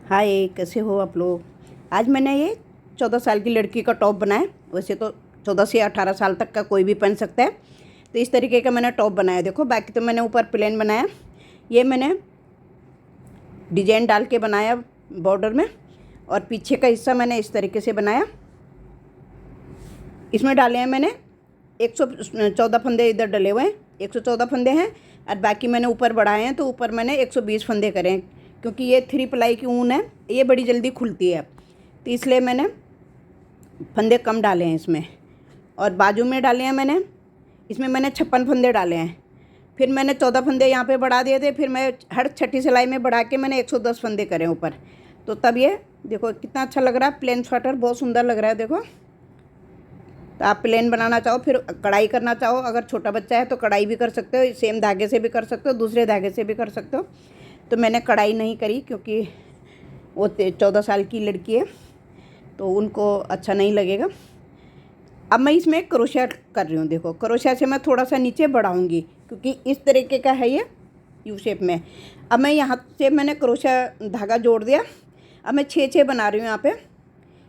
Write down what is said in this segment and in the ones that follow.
हाय, कैसे हो आप लोग। आज मैंने ये 14 साल की लड़की का टॉप बनाया। वैसे तो 14 से 18 साल तक का कोई भी पहन सकता है। तो इस तरीके का मैंने टॉप बनाया। देखो, बाकी तो मैंने ऊपर प्लेन बनाया। ये मैंने डिजाइन डाल के बनाया बॉर्डर में। और पीछे का हिस्सा मैंने इस तरीके से बनाया। इसमें डाले हैं मैंने 114 फंदे इधर डले हुए हैं, 114 फंदे हैं। और बाकी मैंने ऊपर बढ़ाए हैं, तो ऊपर मैंने 120 फंदे करे हैं। क्योंकि ये 3 प्लाई की ऊन है, ये बड़ी जल्दी खुलती है, तो इसलिए मैंने फंदे कम डाले हैं इसमें। और बाजू में डाले हैं मैंने, इसमें मैंने 56 फंदे डाले हैं। फिर मैंने 14 फंदे यहाँ पे बढ़ा दिए थे। फिर मैं हर छठी सिलाई में बढ़ा के मैंने 110 फंदे करे ऊपर। तो तब ये देखो कितना अच्छा लग रहा है। प्लेन स्वेटर बहुत सुंदर लग रहा है। देखो, तो आप प्लेन बनाना चाहो, फिर कढ़ाई करना चाहो, अगर छोटा बच्चा है तो कढ़ाई भी कर सकते हो, सेम धागे से भी कर सकते हो, दूसरे धागे से भी कर सकते हो। तो मैंने कढ़ाई नहीं करी क्योंकि वो 14 साल की लड़की है, तो उनको अच्छा नहीं लगेगा। अब मैं इसमें क्रोशिया कर रही हूँ। देखो, क्रोशिया से मैं थोड़ा सा नीचे बढ़ाऊँगी क्योंकि इस तरीके का है ये यू शेप में। अब मैं यहाँ से मैंने क्रोशिया धागा जोड़ दिया। अब मैं 6 बना रही हूँ यहाँ पे।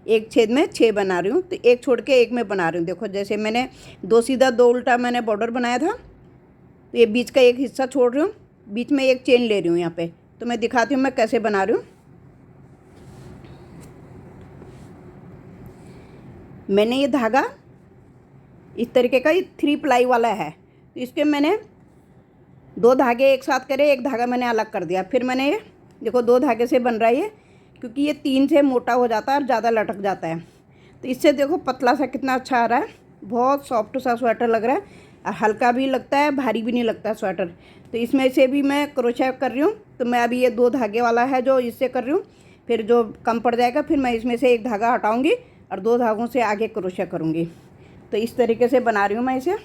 एक छेद में 6 बना रही हूँ, तो एक छोड़ के एक में बना रही हूँ। देखो, जैसे मैंने 2 सीधा 2 उल्टा मैंने बॉर्डर बनाया था, तो ये बीच का एक हिस्सा छोड़ रही हूँ, बीच में एक चेन ले रही हूँ यहाँ पे। तो मैं दिखाती हूँ मैं कैसे बना रही हूँ। मैंने ये धागा इस तरीके का, ये 3 प्लाई वाला है, तो इसके मैंने 2 धागे एक साथ करे, एक धागा मैंने अलग कर दिया। फिर मैंने ये देखो 2 धागे से बन रहा है ये, क्योंकि ये 3 से मोटा हो जाता है और ज़्यादा लटक जाता है। तो इससे देखो पतला सा कितना अच्छा आ रहा है। बहुत सॉफ्ट सा स्वेटर लग रहा है और हल्का भी लगता है, भारी भी नहीं लगता स्वेटर। तो इसमें से भी मैं क्रोशा कर रही हूँ। तो मैं अभी ये 2 धागे वाला है जो इससे कर रही हूँ। फिर जो कम पड़ जाएगा फिर मैं इसमें से एक धागा हटाऊँगी और 2 धागों से आगे क्रोशा करूँगी। तो इस तरीके से बना रही हूँ मैं इसे।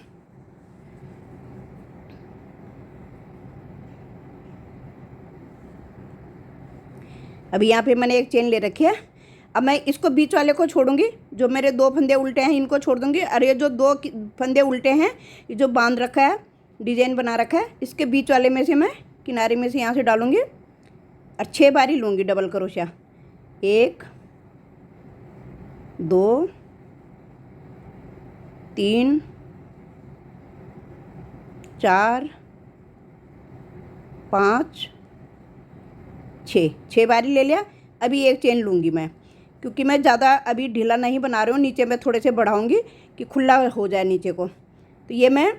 अभी यहाँ पे मैंने एक चेन ले रखी है। अब मैं इसको बीच वाले को छोड़ूंगी, जो मेरे 2 फंदे उल्टे हैं इनको छोड़ दूंगी। और ये जो 2 फंदे उल्टे हैं, ये जो बांध रखा है, डिजाइन बना रखा है, इसके बीच वाले में से मैं किनारे में से यहाँ से डालूंगी और 6 बारी लूँगी डबल क्रोशिया। 1 2 3 4 5 6 बारी ले लिया। अभी एक चेन लूँगी मैं, क्योंकि मैं ज़्यादा अभी ढीला नहीं बना रही हूँ, नीचे मैं थोड़े से बढ़ाऊँगी कि खुला हो जाए नीचे को। तो ये मैं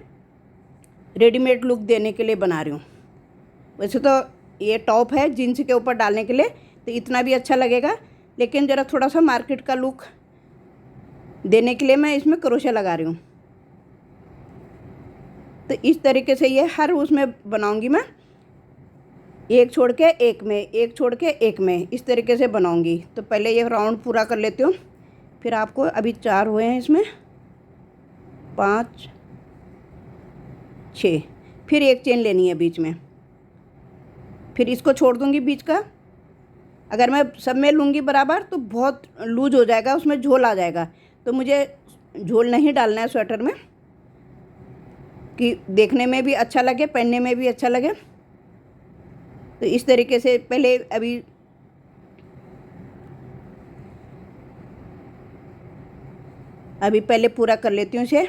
रेडीमेड लुक देने के लिए बना रही हूँ। वैसे तो ये टॉप है जीन्स के ऊपर डालने के लिए, तो इतना भी अच्छा लगेगा, लेकिन ज़रा थोड़ा सा मार्केट का लुक देने के लिए मैं इसमें क्रोशा लगा रही हूँ। तो इस तरीके से ये हर उसमें बनाऊँगी मैं, एक छोड़ के एक में, एक छोड़ के एक में, इस तरीके से बनाऊंगी। तो पहले ये राउंड पूरा कर लेती हूँ, फिर आपको अभी 4 हुए हैं इसमें, 5 6, फिर एक चेन लेनी है बीच में, फिर इसको छोड़ दूंगी बीच का। अगर मैं सब में लूँगी बराबर तो बहुत लूज हो जाएगा, उसमें झोल आ जाएगा। तो मुझे झोल नहीं डालना है स्वेटर में, कि देखने में भी अच्छा लगे, पहनने में भी अच्छा लगे। तो इस तरीके से पहले अभी पहले पूरा कर लेती हूँ इसे,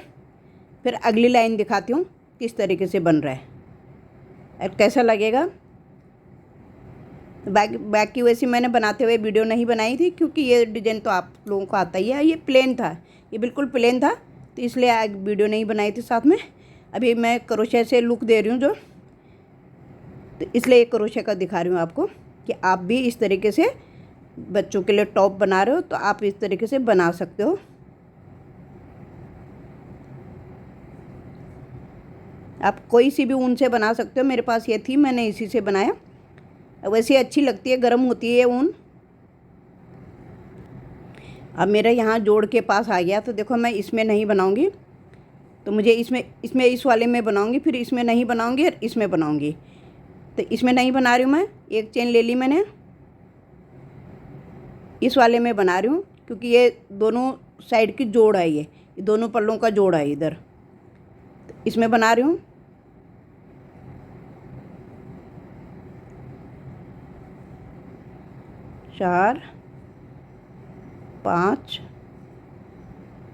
फिर अगली लाइन दिखाती हूँ किस तरीके से बन रहा है और कैसा लगेगा। बाकी वैसे मैंने बनाते हुए वीडियो नहीं बनाई थी, क्योंकि ये डिज़ाइन तो आप लोगों को आता ही है। ये प्लेन था, ये बिल्कुल प्लेन था, तो इसलिए आज वीडियो नहीं बनाई थी साथ में। अभी मैं क्रोशे से लुक दे रही हूँ जो, तो इसलिए क्रोशे का दिखा रही हूँ आपको कि आप भी इस तरीके से बच्चों के लिए टॉप बना रहे हो तो आप इस तरीके से बना सकते हो। आप कोई सी भी ऊन से बना सकते हो। मेरे पास ये थी, मैंने इसी से बनाया। वैसे अच्छी लगती है, गर्म होती है ऊन। अब मेरा यहाँ जोड़ के पास आ गया, तो देखो मैं इसमें नहीं बनाऊँगी, तो मुझे इसमें इस वाले में बनाऊँगी, फिर इसमें नहीं बनाऊँगी और इसमें बनाऊँगी। तो इसमें नहीं बना रही हूँ मैं, एक चेन ले ली मैंने, इस वाले में बना रही हूँ, क्योंकि ये दोनों साइड की जोड़ है, ये दोनों पल्लों का जोड़ है इधर। तो इसमें बना रही हूँ। 4 5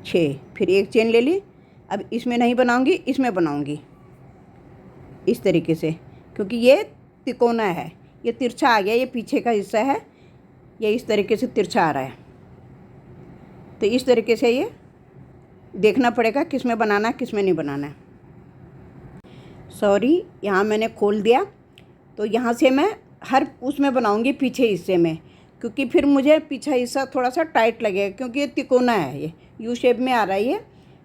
6, फिर एक चेन ले ली। अब इसमें नहीं बनाऊंगी, इसमें बनाऊंगी इस तरीके से, क्योंकि ये तिकोना है, ये तिरछा आ गया, ये पीछे का हिस्सा है, ये इस तरीके से तिरछा आ रहा है। तो इस तरीके से ये देखना पड़ेगा किस में बनाना है किस में नहीं बनाना है। सॉरी, यहाँ मैंने खोल दिया, तो यहाँ से मैं हर उसमें बनाऊंगी पीछे हिस्से में, क्योंकि फिर मुझे पीछा हिस्सा थोड़ा सा टाइट लगेगा, क्योंकि ये तिकोना है, ये यू शेप में आ रहा है ये।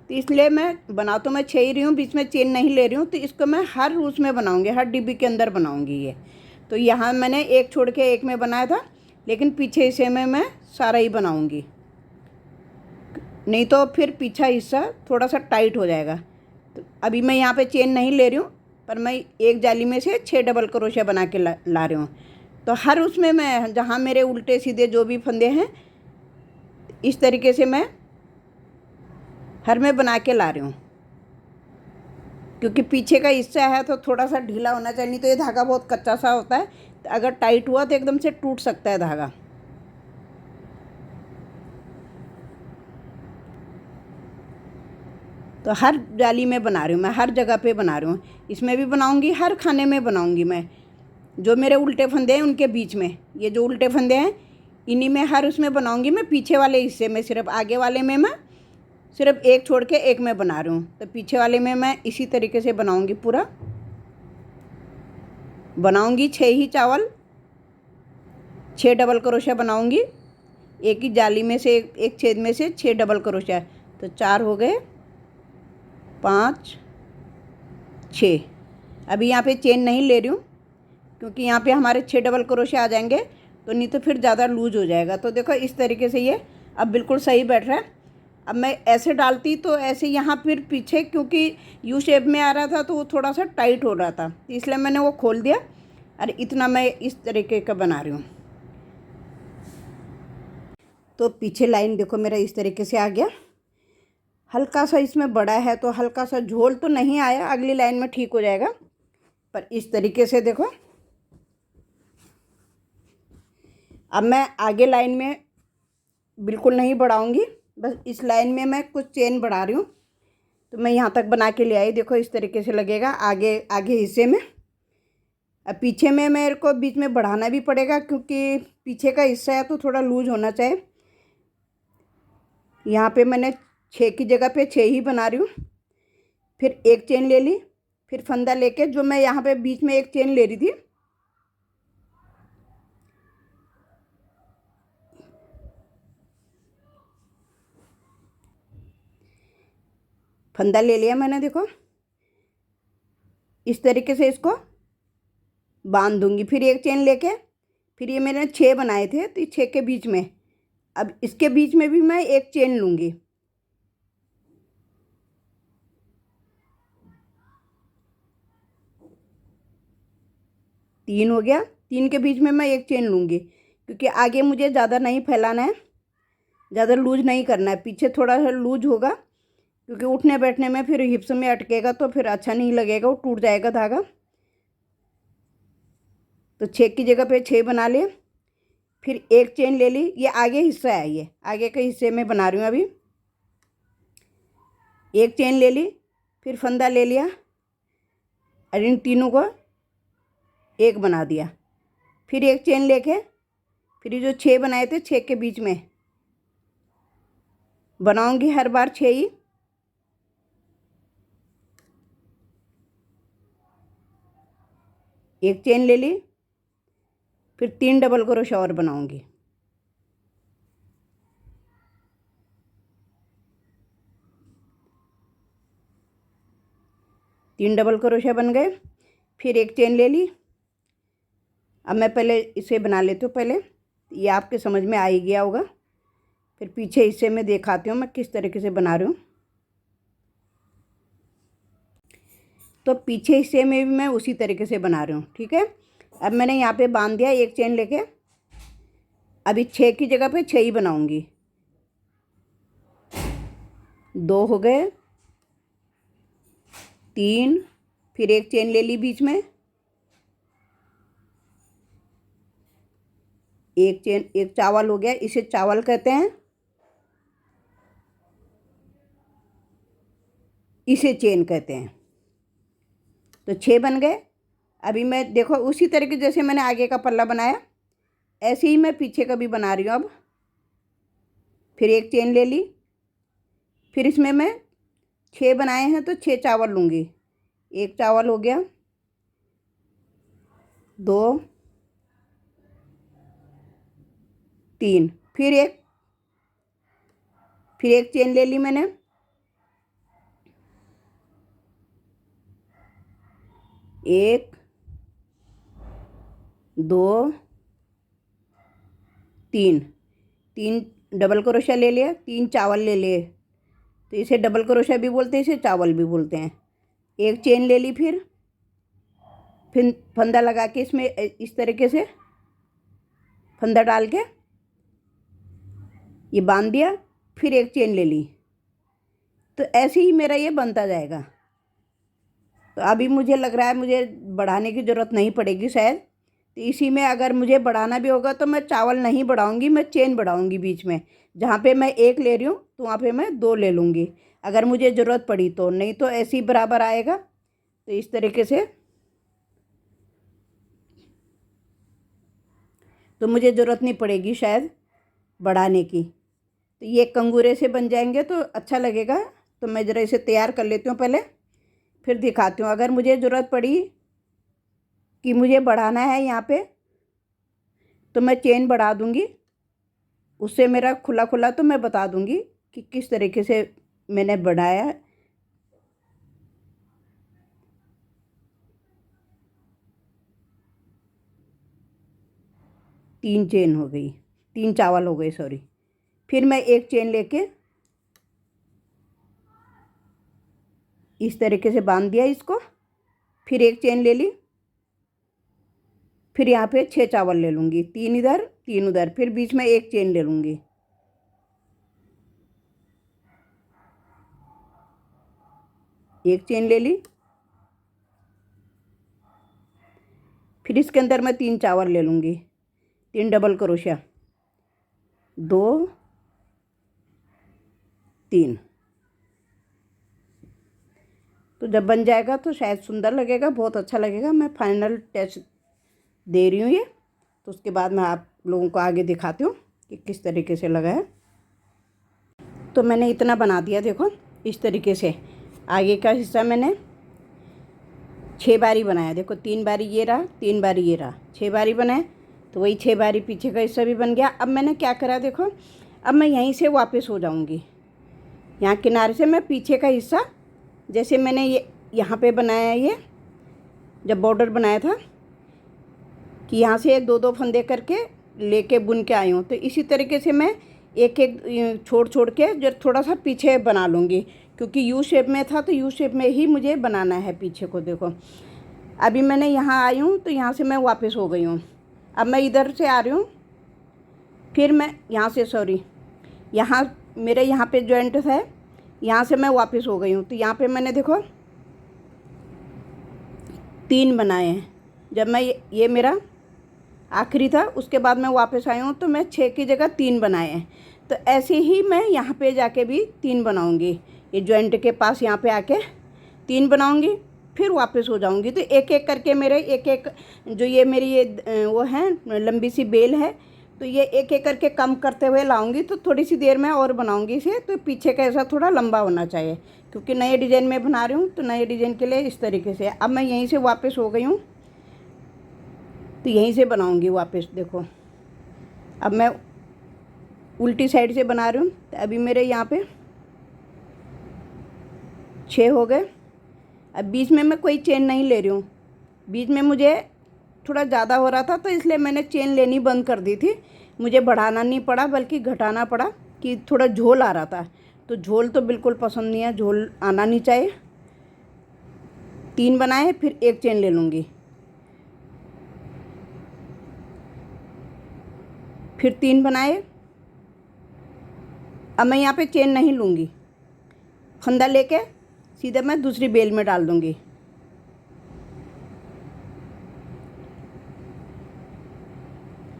तो इसलिए मैं बना तो मैं 6 ही रही हूँ, बीच में चेन नहीं ले रही हूँ, तो इसको मैं हर उसमें बनाऊंगी, हर डिब्बी के अंदर बनाऊंगी ये। तो यहाँ मैंने एक छोड़ के एक में बनाया था, लेकिन पीछे हिस्से में मैं सारा ही बनाऊंगी, नहीं तो फिर पीछा हिस्सा थोड़ा सा टाइट हो जाएगा। तो अभी मैं यहाँ पे चेन नहीं ले रही हूँ, पर मैं एक जाली में से 6 डबल क्रोशिया बना के ला रही हूँ। तो हर उसमें मैं, जहाँ मेरे उल्टे सीधे जो भी फंदे हैं, इस तरीके से मैं हर में बना के ला रही हूँ, क्योंकि पीछे का हिस्सा है तो थोड़ा सा ढीला होना चाहिए, नहीं तो ये धागा बहुत कच्चा सा होता है, तो अगर टाइट हुआ तो एकदम से टूट सकता है धागा। तो हर जाली में बना रही हूँ मैं, हर जगह पे बना रही हूँ, इसमें भी बनाऊँगी, हर खाने में बनाऊँगी मैं। जो मेरे उल्टे फंदे हैं उनके बीच में, ये जो उल्टे फंदे हैं इन्हीं में हर उसमें बनाऊँगी मैं। पीछे वाले हिस्से में सिर्फ, आगे वाले में मैं सिर्फ एक छोड़ के एक में बना रही हूँ, तो पीछे वाले में मैं इसी तरीके से बनाऊँगी, पूरा बनाऊँगी। 6 ही चावल, 6 डबल क्रोशिया बनाऊँगी, एक ही जाली में से, एक छेद में से 6 डबल क्रोशिया, तो 4 हो गए, 5 6। अभी यहाँ पे चेन नहीं ले रही हूँ, क्योंकि यहाँ पे हमारे 6 डबल क्रोशिया आ जाएंगे, तो नहीं तो फिर ज़्यादा लूज हो जाएगा। तो देखो इस तरीके से ये अब बिल्कुल सही बैठ रहा है। अब मैं ऐसे डालती तो ऐसे यहाँ फिर पीछे, क्योंकि यू शेप में आ रहा था तो वो थोड़ा सा टाइट हो रहा था, इसलिए मैंने वो खोल दिया, और इतना मैं इस तरीके का बना रही हूँ। तो पीछे लाइन देखो मेरा इस तरीके से आ गया। हल्का सा इसमें बड़ा है तो हल्का सा झोल तो नहीं आया, अगली लाइन में ठीक हो जाएगा, पर इस तरीके से देखो। अब मैं आगे लाइन में बिल्कुल नहीं बढ़ाऊंगी, बस इस लाइन में मैं कुछ चेन बढ़ा रही हूँ। तो मैं यहाँ तक बना के ले आई, देखो इस तरीके से लगेगा आगे आगे हिस्से में। अब पीछे में मेरे को बीच में बढ़ाना भी पड़ेगा, क्योंकि पीछे का हिस्सा है तो थोड़ा लूज होना चाहिए। यहाँ पे मैंने 6 की जगह पे 6 ही बना रही हूँ। फिर एक चेन ले ली, फिर फंदा लेके, जो मैं यहाँ पे बीच में एक चेन ले रही थी, फंदा ले लिया मैंने, देखो इस तरीके से इसको बांध दूंगी। फिर एक चेन लेके, फिर ये मैंने 6 बनाए थे, तो 6 के बीच में, अब इसके बीच में भी मैं एक चेन लूँगी। तीन हो गया, 3 के बीच में मैं एक चेन लूँगी, क्योंकि आगे मुझे ज़्यादा नहीं फैलाना है, ज़्यादा लूज नहीं करना है, पीछे थोड़ा सा लूज होगा, क्योंकि उठने बैठने में फिर हिप्स में अटकेगा तो फिर अच्छा नहीं लगेगा, वो टूट जाएगा धागा। तो 6 की जगह पे 6 बना लिए, फिर एक चेन ले ली, ये आगे हिस्सा है, ये आगे के हिस्से में बना रही हूँ अभी। एक चेन ले ली, फिर फंदा ले लिया, और इन तीनों को एक बना दिया। फिर एक चेन लेके, फिर ये जो 6 बनाए थे 6 के बीच में बनाऊंगी हर बार 6 ही। एक चेन ले ली, फिर 3 डबल क्रोशिया और बनाऊंगी। तीन डबल क्रोशिया बन गए, फिर एक चेन ले ली। अब मैं पहले इसे बना लेती हूँ, पहले ये आपके समझ में आ ही गया होगा, फिर पीछे हिस्से में दिखाती हूँ मैं किस तरीके से बना रही हूँ। तो पीछे हिस्से में भी मैं उसी तरीके से बना रही हूँ, ठीक है। अब मैंने यहाँ पे बांध दिया एक चेन लेके, अभी 6 की जगह पे 6 ही बनाऊंगी। 2 हो गए, 3, फिर एक चेन ले ली बीच में, एक चेन, एक चावल हो गया, इसे चावल कहते हैं, इसे चेन कहते हैं। तो 6 बन गए। अभी मैं देखो उसी तरीके जैसे मैंने आगे का पल्ला बनाया ऐसे ही मैं पीछे का भी बना रही हूँ। अब फिर एक चेन ले ली, फिर इसमें मैं 6 बनाए हैं तो 6 चावल लूँगी। एक चावल हो गया, 2, 3, फिर एक चेन ले ली मैंने, 1, 2, 3, 3 डबल क्रोशिया ले लिया, 3 चावल ले लिए। तो इसे डबल क्रोशिया भी बोलते हैं, इसे चावल भी बोलते हैं। एक चेन ले ली, फिर फंदा लगा के इसमें इस तरीके से फंदा डाल के ये बांध दिया, फिर एक चेन ले ली। तो ऐसे ही मेरा ये बनता जाएगा। तो अभी मुझे लग रहा है मुझे बढ़ाने की ज़रूरत नहीं पड़ेगी शायद। तो इसी में अगर मुझे बढ़ाना भी होगा तो मैं चावल नहीं बढ़ाऊंगी, मैं चेन बढ़ाऊंगी बीच में। जहाँ पे मैं 1 ले रही हूँ तो वहाँ पे मैं 2 ले लूँगी अगर मुझे ज़रूरत पड़ी तो, नहीं तो ऐसे ही बराबर आएगा। तो इस तरीके से तो मुझे ज़रूरत नहीं पड़ेगी शायद बढ़ाने की। तो ये कंगूरे से बन जाएंगे तो अच्छा लगेगा। तो मैं ज़रा इसे तैयार कर लेती हूँ पहले, फिर दिखाती हूँ। अगर मुझे ज़रूरत पड़ी कि मुझे बढ़ाना है यहाँ पे तो मैं चेन बढ़ा दूँगी, उससे मेरा खुला खुला तो मैं बता दूँगी कि किस तरीके से मैंने बढ़ाया है। तीन चेन हो गई, 3 चावल हो गए सॉरी। फिर मैं एक चेन लेके इस तरीके से बांध दिया इसको, फिर एक चेन ले ली, फिर यहाँ पे 6 चावल ले लूँगी, 3 इधर 3 उधर, फिर बीच में एक चेन ले लूँगी। एक चेन ले ली, फिर इसके अंदर मैं 3 चावल ले लूँगी, 3 डबल क्रोशिया, 2, 3। तो जब बन जाएगा तो शायद सुंदर लगेगा, बहुत अच्छा लगेगा। मैं फाइनल टच दे रही हूँ ये, तो उसके बाद मैं आप लोगों को आगे दिखाती हूँ कि किस तरीके से लगा है। तो मैंने इतना बना दिया, देखो इस तरीके से। आगे का हिस्सा मैंने 6 बारी बनाया, देखो 3 बारी ये रहा, 3 बारी ये रहा, 6 बारी बनाए। तो वही 6 बारी पीछे का हिस्सा भी बन गया। अब मैंने क्या करा देखो, अब मैं यहीं से वापस हो जाऊँगी, यहाँ किनारे से मैं पीछे का हिस्सा जैसे मैंने ये यहाँ पे बनाया है, ये जब बॉर्डर बनाया था कि यहाँ से 2-2 फंदे करके लेके बुन के आई हूँ, तो इसी तरीके से मैं एक एक छोड़ छोड़ के जो थोड़ा सा पीछे बना लूँगी, क्योंकि यू शेप में था तो यू शेप में ही मुझे बनाना है पीछे को। देखो अभी मैंने यहाँ आई हूँ तो यहाँ से मैं वापस हो गई हूँ। अब मैं इधर से आ रही हूँ, फिर मैं यहाँ से सॉरी यहाँ मेरे यहाँ पे जॉइंट है, यहाँ से मैं वापस हो गई हूँ। तो यहाँ पे मैंने देखो 3 बनाए हैं। जब मैं ये मेरा आखिरी था, उसके बाद मैं वापस आई हूँ तो मैं 6 की जगह 3 बनाए हैं। तो ऐसे ही मैं यहाँ पे जाके भी 3 बनाऊँगी, ये जॉइंट के पास यहाँ पे आके 3 बनाऊँगी, फिर वापस हो जाऊँगी। तो एक एक करके मेरे एक एक जो ये मेरी ये वो है लंबी सी बेल है, तो ये एक एक करके कम करते हुए लाऊंगी। तो थोड़ी सी देर में और बनाऊंगी इसे, तो पीछे का ऐसा थोड़ा लंबा होना चाहिए, क्योंकि नए डिज़ाइन में बना रही हूँ। तो नए डिज़ाइन के लिए इस तरीके से। अब मैं यहीं से वापस हो गई हूँ, तो यहीं से बनाऊंगी वापस। देखो अब मैं उल्टी साइड से बना रही हूँ। तो अभी मेरे यहाँ पे 6 हो गए। अब बीच में मैं कोई चेन नहीं ले रही हूँ, बीच में मुझे थोड़ा ज़्यादा हो रहा था तो इसलिए मैंने चेन लेनी बंद कर दी थी। मुझे बढ़ाना नहीं पड़ा बल्कि घटाना पड़ा कि थोड़ा झोल आ रहा था। तो झोल तो बिल्कुल पसंद नहीं है, झोल आना नहीं चाहिए। 3 बनाए, फिर एक चेन ले लूँगी, फिर 3 बनाए। अब मैं यहाँ पे चेन नहीं लूँगी, फंदा लेके सीधे मैं दूसरी बेल में डाल दूँगी।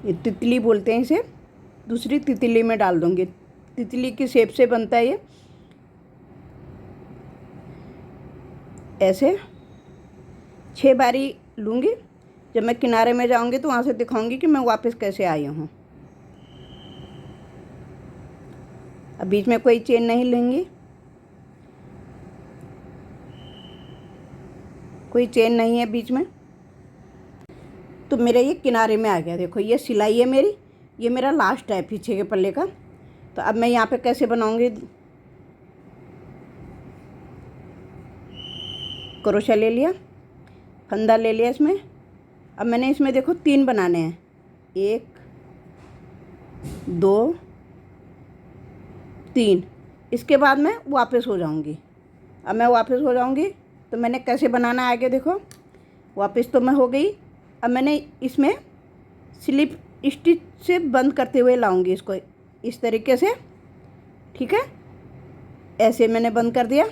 ये तितली बोलते हैं इसे, दूसरी तितली में डाल दूँगी। तितली की शेप से बनता है ये। ऐसे 6 बारी लूँगी। जब मैं किनारे में जाऊँगी तो वहाँ से दिखाऊँगी कि मैं वापस कैसे आई हूँ। अब बीच में कोई चेन नहीं लेंगी, कोई चेन नहीं है बीच में। तो मेरा ये किनारे में आ गया। देखो ये सिलाई है मेरी, ये मेरा लास्ट है पीछे के पल्ले का। तो अब मैं यहाँ पे कैसे बनाऊँगी, क्रोशा ले लिया, फंदा ले लिया इसमें। अब मैंने इसमें देखो 3 बनाने हैं, 1 2 3। इसके बाद मैं वापस हो जाऊंगी। अब मैं वापस हो जाऊंगी तो मैंने कैसे बनाना है आगे देखो। वापस तो मैं हो गई। अब मैंने इसमें स्लिप स्टिच से बंद करते हुए लाऊंगी इसको इस तरीके से, ठीक है। ऐसे मैंने बंद कर दिया।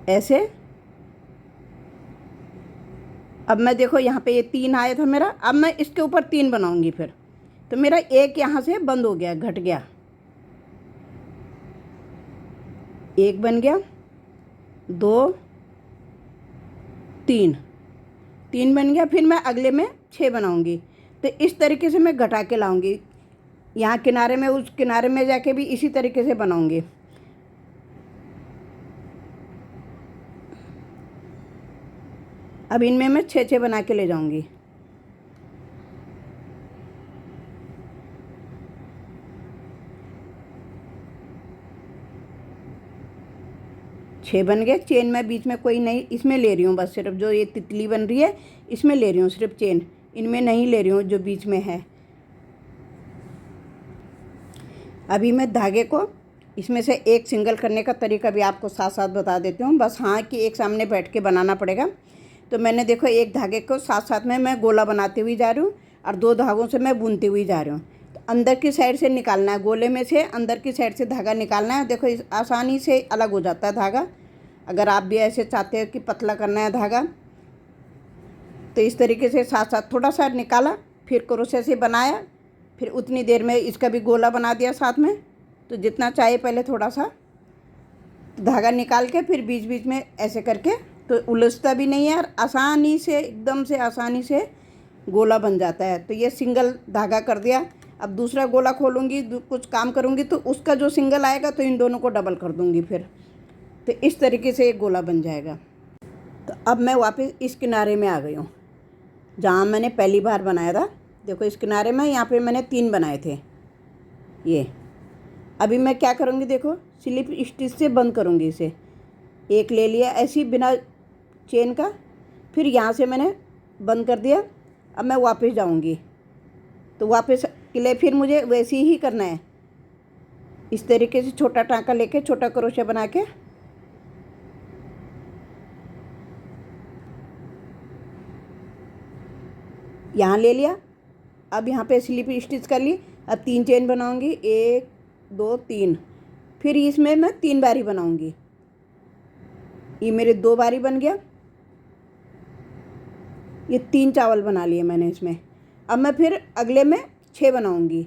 ऐसे। अब मैं देखो यहाँ पे ये 3 आया था मेरा। अब मैं इसके ऊपर 3 बनाऊंगी फिर। तो मेरा एक यहाँ से बंद हो गया, घट गया, 1 बन गया, 2 3 3 बन गया। फिर मैं अगले में 6 बनाऊंगी। तो इस तरीके से मैं घटा के लाऊंगी। यहाँ किनारे में, उस किनारे में जाके भी इसी तरीके से बनाऊंगी। अब इनमें मैं 6 बना के ले जाऊंगी। छः बन गए। चेन मैं बीच में कोई नहीं इसमें ले रही हूँ, बस सिर्फ जो ये तितली बन रही है इसमें ले रही हूँ सिर्फ चेन, इनमें नहीं ले रही हूँ जो बीच में है। अभी मैं धागे को इसमें से एक सिंगल करने का तरीका भी आपको साथ साथ बता देती हूँ। बस हाँ कि एक सामने बैठ के बनाना पड़ेगा। तो मैंने देखो एक धागे को साथ साथ में मैं गोला बनाती हुई जा रही हूँ और 2 धागों से मैं बुनती हुई जा रही हूँ। तो अंदर की साइड से निकालना है, गोले में से अंदर की साइड से धागा निकालना है। देखो इस आसानी से अलग हो जाता है धागा। अगर आप भी ऐसे चाहते हो कि पतला करना है धागा तो इस तरीके से साथ साथ थोड़ा सा निकाला, फिर क्रोशे से बनाया, फिर उतनी देर में इसका भी गोला बना दिया साथ में। तो जितना चाहिए पहले थोड़ा सा धागा निकाल के फिर बीच बीच में ऐसे करके, तो उलझता भी नहीं है और आसानी से, एकदम से आसानी से गोला बन जाता है। तो ये सिंगल धागा कर दिया। अब दूसरा गोला खोलूँगी, कुछ काम करूँगी तो उसका जो सिंगल आएगा तो इन दोनों को डबल कर दूँगी फिर। तो इस तरीके से एक गोला बन जाएगा। तो अब मैं वापस इस किनारे में आ गई हूँ जहाँ मैंने पहली बार बनाया था। देखो इस किनारे में, यहाँ पे मैंने 3 बनाए थे ये। अभी मैं क्या करूँगी देखो, स्लिप स्टिच से बंद करूँगी इसे। एक ले लिया ऐसी बिना चेन का, फिर यहाँ से मैंने बंद कर दिया। अब मैं वापस जाऊँगी तो वापस के लिए फिर मुझे वैसे ही करना है। इस तरीके से छोटा टाँका लेके छोटा क्रोशा बना के यहाँ ले लिया। अब यहाँ पे स्लिप स्टिच कर ली। अब 3 चेन बनाऊँगी, 1 2 3। फिर इसमें मैं 3 बारी बनाऊँगी। ये मेरे 2 बारी बन गया। ये 3 चावल बना लिए मैंने इसमें। अब मैं फिर अगले में 6 बनाऊँगी।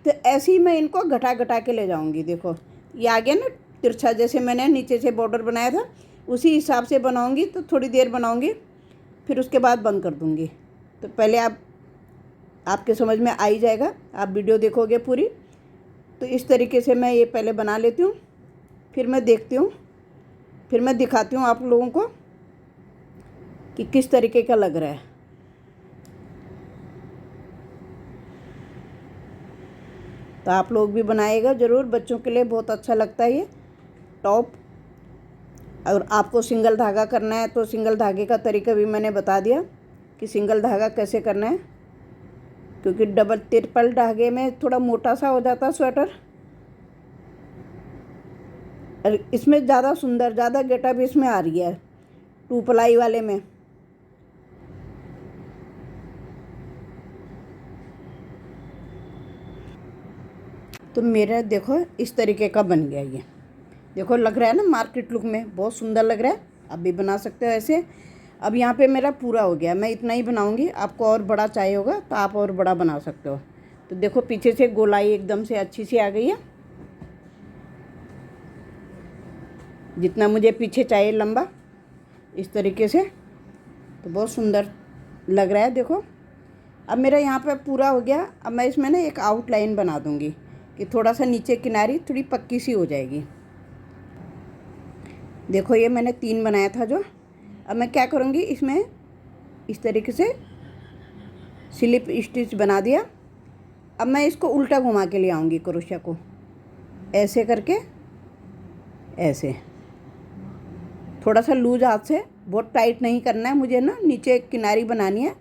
तो ऐसे ही मैं इनको घटा घटा के ले जाऊँगी। देखो ये आ गया ना तिरछा, जैसे मैंने नीचे से बॉर्डर बनाया था उसी हिसाब से बनाऊँगी। तो थोड़ी देर बनाऊँगी, फिर उसके बाद बंद कर दूँगी। तो पहले आपके समझ में आ ही जाएगा, आप वीडियो देखोगे पूरी। तो इस तरीके से मैं ये पहले बना लेती हूँ, फिर मैं देखती हूँ, फिर मैं दिखाती हूँ आप लोगों को कि किस तरीके का लग रहा है। तो आप लोग भी बनाइएगा ज़रूर, बच्चों के लिए बहुत अच्छा लगता है ये टॉप। और आपको सिंगल धागा करना है तो सिंगल धागे का तरीका भी मैंने बता दिया कि सिंगल धागा कैसे करना है, क्योंकि डबल ट्रिपल धागे में थोड़ा मोटा सा हो जाता स्वेटर। और इसमें ज़्यादा सुंदर, ज़्यादा गेटअप इसमें आ रही है 2 प्लाई वाले में। तो मेरा देखो इस तरीके का बन गया ये। देखो लग रहा है ना मार्केट लुक में, बहुत सुंदर लग रहा है। आप भी बना सकते हो ऐसे। अब यहाँ पे मेरा पूरा हो गया, मैं इतना ही बनाऊँगी। आपको और बड़ा चाहिए होगा तो आप और बड़ा बना सकते हो। तो देखो पीछे से गोलाई एकदम से अच्छी सी आ गई है, जितना मुझे पीछे चाहिए लंबा, इस तरीके से। तो बहुत सुंदर लग रहा है देखो। अब मेरा यहाँ पे पूरा हो गया। अब मैं इसमें ना एक आउटलाइन बना दूँगी कि थोड़ा सा नीचे किनारी थोड़ी पक्की सी हो जाएगी। देखो ये मैंने 3 बनाया था जो। अब मैं क्या करूँगी, इसमें इस तरीके से स्लिप स्टिच बना दिया। अब मैं इसको उल्टा घुमा के ले आऊँगी क्रोशिया को, ऐसे करके, ऐसे थोड़ा सा लूज हाथ से, बहुत टाइट नहीं करना है मुझे ना। नीचे एक किनारी बनानी है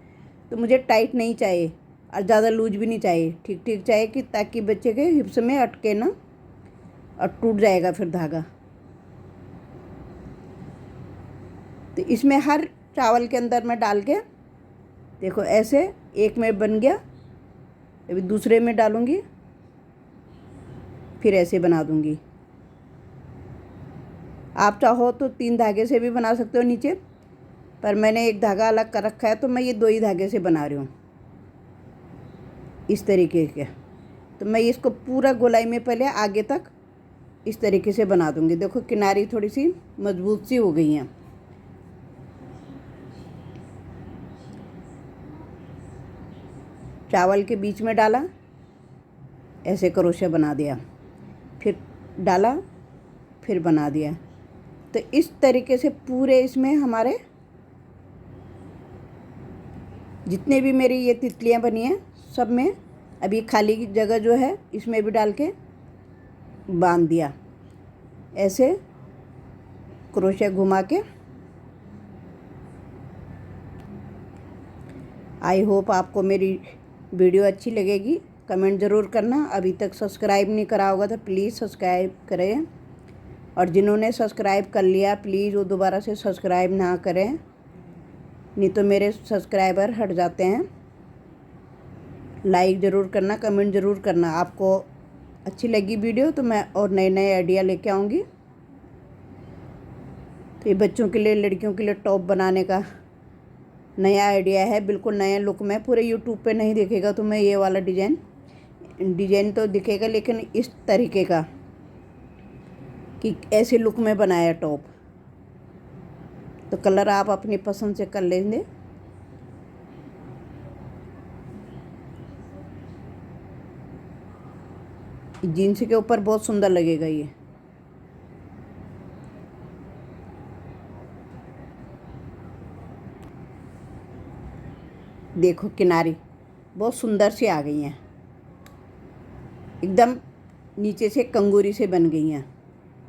तो मुझे टाइट नहीं चाहिए और ज़्यादा लूज भी नहीं चाहिए, ठीक ठीक चाहिए कि ताकि बच्चे के हिप्स में अटके ना और टूट जाएगा फिर धागा। तो इसमें हर चावल के अंदर मैं डाल के देखो ऐसे, एक में बन गया, अभी दूसरे में डालूँगी, फिर ऐसे बना दूँगी। आप चाहो तो 3 धागे से भी बना सकते हो नीचे, पर मैंने एक धागा अलग कर रखा है तो मैं ये 2 ही धागे से बना रही हूँ इस तरीके के। तो मैं इसको पूरा गोलाई में पहले आगे तक इस तरीके से बना दूँगी। देखो किनारी थोड़ी सी मजबूत सी हो गई हैं। चावल के बीच में डाला, ऐसे क्रोशिया बना दिया, फिर डाला, फिर बना दिया। तो इस तरीके से पूरे इसमें हमारे जितने भी मेरी ये तितलियाँ बनी हैं सब में अभी खाली जगह जो है इसमें भी डाल के बांध दिया, ऐसे क्रोशिया घुमा के। आई होप आपको मेरी वीडियो अच्छी लगेगी। कमेंट ज़रूर करना। अभी तक सब्सक्राइब नहीं करा होगा तो प्लीज़ सब्सक्राइब करें, और जिन्होंने सब्सक्राइब कर लिया प्लीज़ वो दोबारा से सब्सक्राइब ना करें, नहीं तो मेरे सब्सक्राइबर हट जाते हैं। लाइक ज़रूर करना, कमेंट ज़रूर करना। आपको अच्छी लगी वीडियो तो मैं और नए नए आइडिया लेके आऊँगी। तो ये बच्चों के लिए, लड़कियों के लिए टॉप बनाने का नया आइडिया है, बिल्कुल नया लुक में। पूरे यूट्यूब पे नहीं दिखेगा तो मैं ये वाला डिज़ाइन तो दिखेगा, लेकिन इस तरीके का कि ऐसे लुक में बनाया टॉप। तो कलर आप अपनी पसंद से कर लेंगे। जीन्स के ऊपर बहुत सुंदर लगेगा ये। देखो किनारी बहुत सुंदर सी आ गई हैं, एकदम नीचे से कंगूरी से बन गई हैं।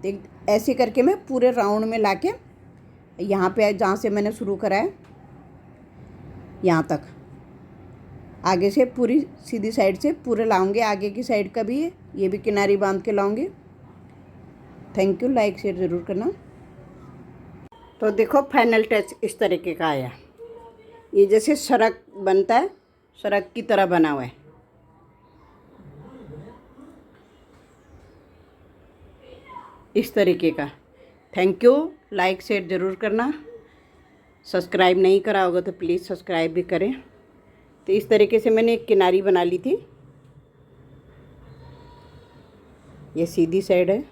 तो ऐसे करके मैं पूरे राउंड में लाके यहाँ पे जहाँ से मैंने शुरू करा है यहाँ तक आगे से पूरी सीधी साइड से पूरे लाऊंगे। आगे की साइड का भी ये भी किनारी बांध के लाऊंगे। थैंक यू, लाइक शेयर ज़रूर करना। तो देखो फाइनल टच इस तरीके का आया। ये जैसे सड़क बनता है, सड़क की तरह बना हुआ है। इस तरीके का। थैंक यू, लाइक शेयर ज़रूर करना। सब्सक्राइब नहीं करा होगा तो प्लीज़ सब्सक्राइब भी करें। तो इस तरीके से मैंने एक किनारी बना ली थी, ये सीधी साइड है।